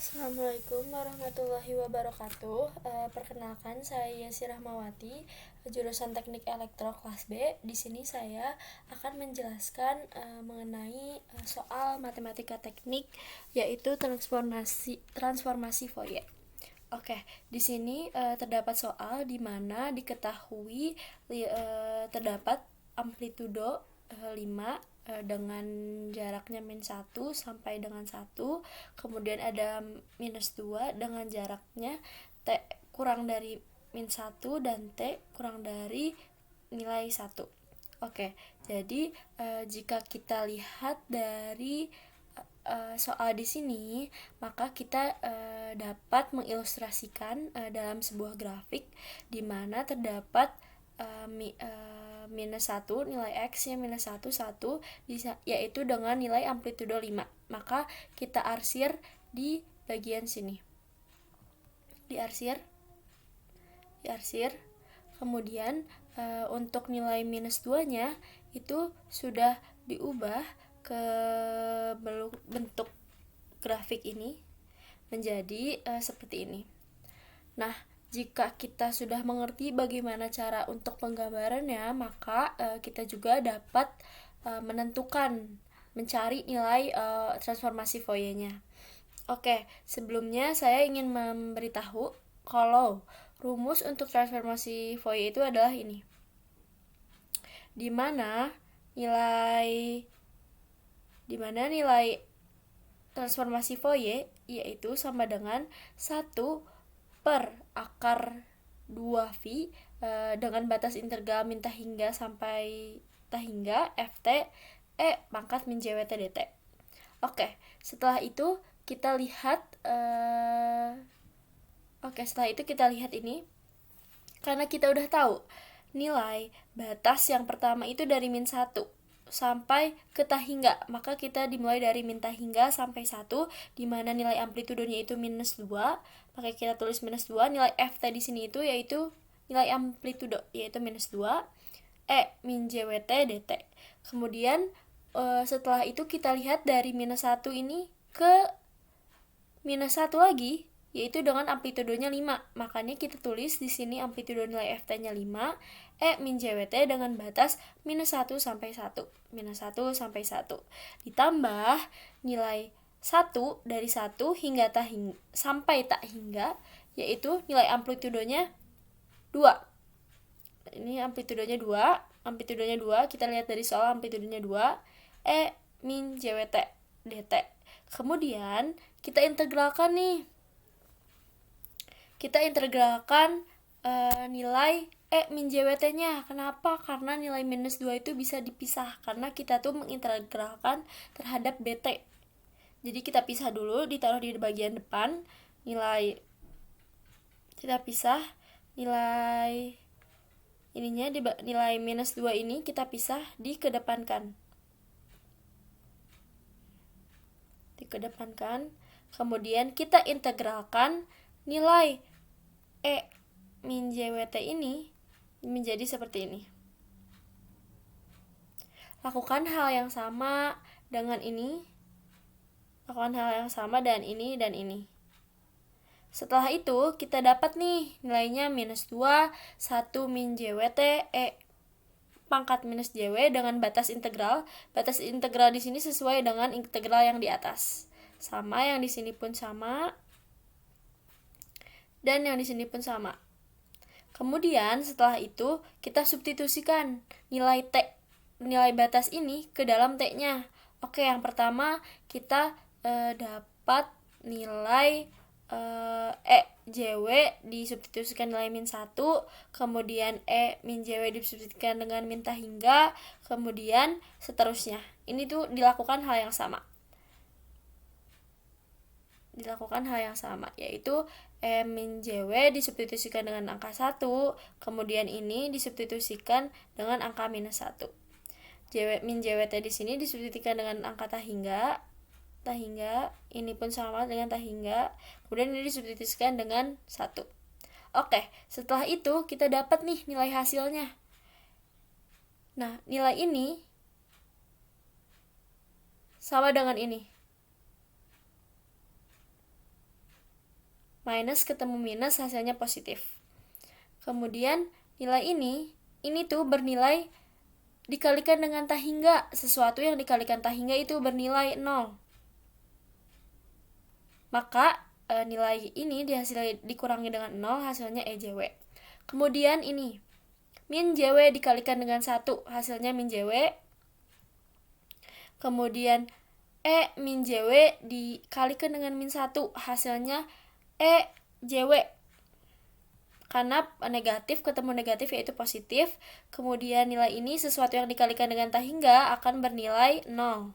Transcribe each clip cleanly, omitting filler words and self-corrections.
Assalamualaikum warahmatullahi wabarakatuh. Perkenalkan, saya Yasi Rahmawati, jurusan Teknik Elektro kelas B. Di sini saya akan menjelaskan mengenai soal matematika teknik, yaitu transformasi Fourier. Oke, di sini terdapat soal di mana diketahui terdapat amplitudo 5 dengan jaraknya min 1 sampai dengan 1, kemudian ada minus 2 dengan jaraknya T kurang dari min 1 dan T kurang dari nilai 1. Oke, jadi jika kita lihat dari soal di sini, maka kita dapat mengilustrasikan dalam sebuah grafik di mana terdapat minus 1, nilai X nya minus 1, 1, yaitu dengan nilai amplitudo 5. Maka kita arsir di bagian sini. Diarsir. Kemudian untuk nilai minus 2 nya itu sudah diubah ke bentuk grafik ini menjadi seperti ini. Nah, jika kita sudah mengerti bagaimana cara untuk penggambarannya, maka kita juga dapat mencari nilai transformasi Fourier-nya. Oke, sebelumnya saya ingin memberitahu kalau rumus untuk transformasi Fourier itu adalah ini, di mana nilai transformasi Fourier yaitu sama dengan 1 per akar 2V dengan batas integral min ta hingga sampai ta hingga Ft pangkat min Jwt dt. Oke, setelah itu kita lihat ini, karena kita udah tahu nilai batas yang pertama itu dari min 1 sampai ke ta hingga, maka kita dimulai dari min ta hingga sampai 1, di mana nilai amplitudonya itu minus 2, maka kita tulis minus 2. Nilai Ft di sini itu yaitu nilai amplitudo, yaitu minus 2 min Jwt dt. Kemudian setelah itu kita lihat dari minus 1 ini ke minus 1 lagi, yaitu dengan amplitudonya 5. Makanya kita tulis di sini amplitudo nilai Ft-nya 5, min Jwt dengan batas minus 1 sampai 1. Minus 1 sampai 1. Ditambah nilai 1 dari 1 hingga sampai tak hingga, yaitu nilai amplitudonya 2. Ini amplitudonya 2, kita lihat dari soal amplitudonya 2, min Jwt dt. Kemudian kita integralkan nih. Kita integralkan nilai min Jwt-nya. Kenapa? Karena nilai minus 2 itu bisa dipisah, karena kita tuh mengintegralkan terhadap bt. Jadi kita pisah dulu, ditaruh di bagian depan. Kita pisah nilai ininya, nilai minus 2 ini kita pisah, dikedepankan. Kemudian kita integralkan nilai min Jwt ini menjadi seperti ini. Lakukan hal yang sama dengan ini. Dan ini. Setelah itu kita dapat nih nilainya minus 2, 1 min Jwt pangkat minus Jw dengan batas integral. Batas integral di sini sesuai dengan integral yang di atas. Sama, yang di sini pun sama. Dan yang di sini pun sama. Kemudian setelah itu kita substitusikan nilai batas ini ke dalam T-nya. Oke, yang pertama kita dapat nilai Jw disubstitusikan nilai min 1, kemudian min Jw disubstitusikan dengan min ta hingga, kemudian seterusnya. Ini tuh dilakukan hal yang sama, yaitu min Jw disubstitusikan dengan angka 1, kemudian ini disubstitusikan dengan angka minus 1. Min Jwt di sini disubstitusikan dengan angka ta hingga, ini pun sama dengan ta hingga, kemudian ini disubstitusikan dengan 1. Oke, setelah itu kita dapat nih nilai hasilnya. Nah, nilai ini sama dengan ini. minus ketemu minus hasilnya positif. Kemudian nilai ini tuh bernilai dikalikan dengan tak hingga. Sesuatu yang dikalikan tak hingga itu bernilai 0. Maka nilai ini dikurangi dengan 0, hasilnya EJW. Kemudian ini min JW dikalikan dengan 1, hasilnya min JW. Kemudian E min JW dikalikan dengan min 1, hasilnya EJW. Karena negatif ketemu negatif yaitu positif. Kemudian nilai ini sesuatu yang dikalikan dengan tak hingga akan bernilai 0.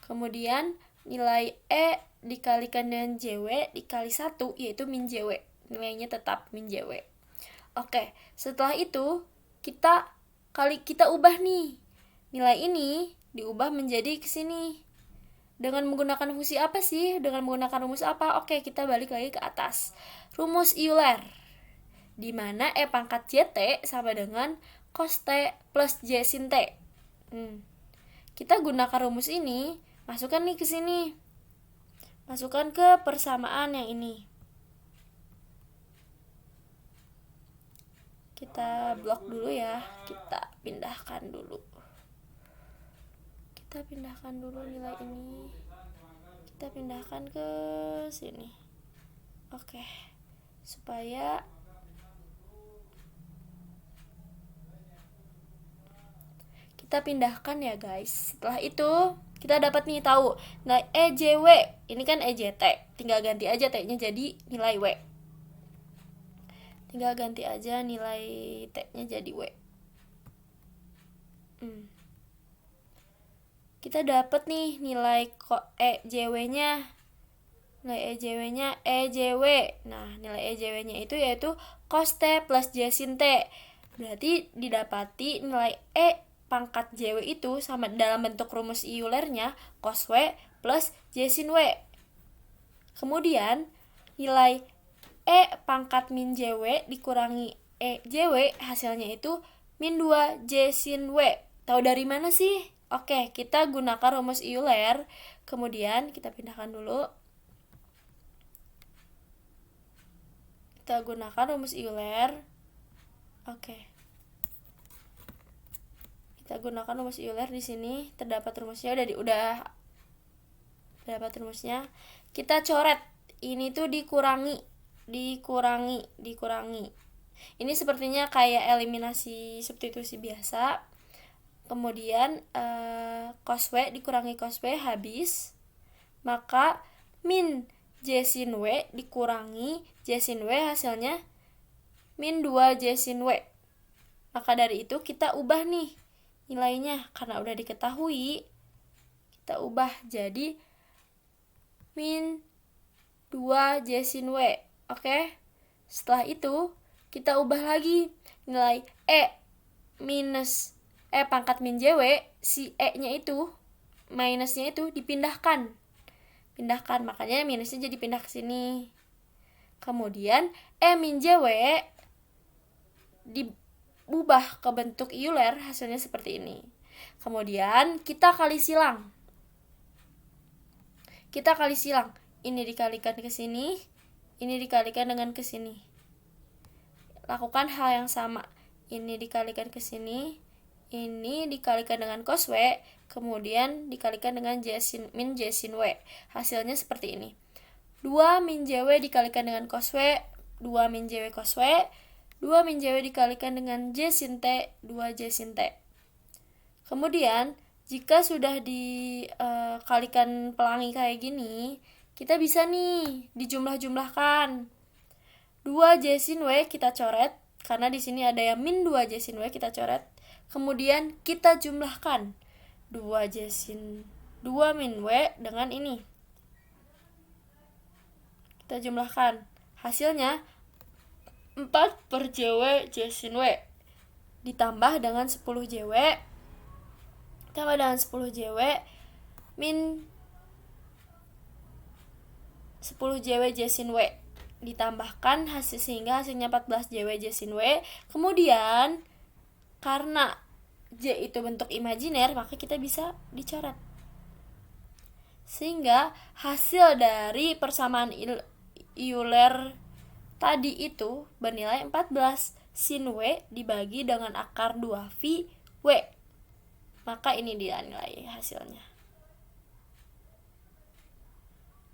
Kemudian nilai E dikalikan dengan JW dikali 1 yaitu min JW. Nilainya tetap min JW. Oke, setelah itu kita ubah nih. Nilai ini diubah menjadi ke sini. Dengan menggunakan fungsi apa sih? Dengan menggunakan rumus apa? Oke, kita balik lagi ke atas. Rumus Euler. Di mana E pangkat JT sama dengan cos T plus J sin T. Kita gunakan rumus ini, masukkan nih ke sini. Masukkan ke persamaan yang ini. Kita blok dulu ya. Kita pindahkan dulu nilai ini. Kita pindahkan ke sini. Oke. Supaya kita pindahkan ya guys. Setelah itu kita dapat nih tahu. Nah, EJW ini kan EJT. Tinggal ganti aja T-nya jadi nilai W. Tinggal ganti aja nilai T-nya jadi W. Kita dapat nih nilai EJW-nya. Nilai EJW-nya EJW. Nah, nilai EJW-nya itu yaitu cos T plus J sin T. Berarti didapati nilai E pangkat JW itu sama dalam bentuk rumus Euler-nya cos W plus J sin W. Kemudian nilai E pangkat min JW dikurangi EJW hasilnya itu min 2 J sin W. Tahu dari mana sih? Oke, kita gunakan rumus Euler. Kemudian kita pindahkan dulu. Kita gunakan rumus Euler. Oke. Kita gunakan rumus Euler di sini. Terdapat rumusnya udah terdapat rumusnya. Kita coret. Ini tuh dikurangi. Ini sepertinya kayak eliminasi substitusi biasa. Kemudian cos W dikurangi cos W habis. Maka min J sin W dikurangi J sin W hasilnya min 2 J sin W. Maka dari itu kita ubah nih nilainya. Karena udah diketahui, kita ubah jadi min 2 J sin W. Oke. Setelah itu kita ubah lagi nilai E minus pangkat min JW, si E-nya itu, minusnya itu dipindahkan. Makanya minusnya jadi pindah ke sini. Kemudian E min JW diubah ke bentuk Euler, hasilnya seperti ini. Kemudian kita kali silang. Ini dikalikan ke sini, ini dikalikan dengan ke sini. Lakukan hal yang sama. Ini dikalikan ke sini, ini dikalikan dengan cos W, kemudian dikalikan dengan min J sin W. Hasilnya seperti ini. 2 min JW dikalikan dengan cos W, 2 min JW cos W, 2 min JW dikalikan dengan J sin T, 2 J sin T. Kemudian, jika sudah dikalikan pelangi kayak gini, kita bisa nih dijumlah-jumlahkan. 2 J sin W kita coret, karena di sini ada yang min 2 J sin W kita coret. Kemudian kita jumlahkan 2 min W dengan ini. Kita jumlahkan. Hasilnya 4 per JW J sin W. Ditambah dengan 10 JW. Tambah dengan 10 JW min 10 JW J sin W. Ditambahkan sehingga hasilnya 14 JW J sin W. Kemudian karena J itu bentuk imajiner, maka kita bisa dicoret. Sehingga hasil dari persamaan Euler tadi itu bernilai 14. Sin W dibagi dengan akar 2V W. Maka ini dia nilai hasilnya.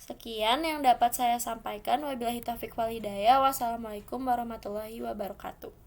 Sekian yang dapat saya sampaikan. Wabillahi taufiq wal hidayah. Wassalamualaikum warahmatullahi wabarakatuh.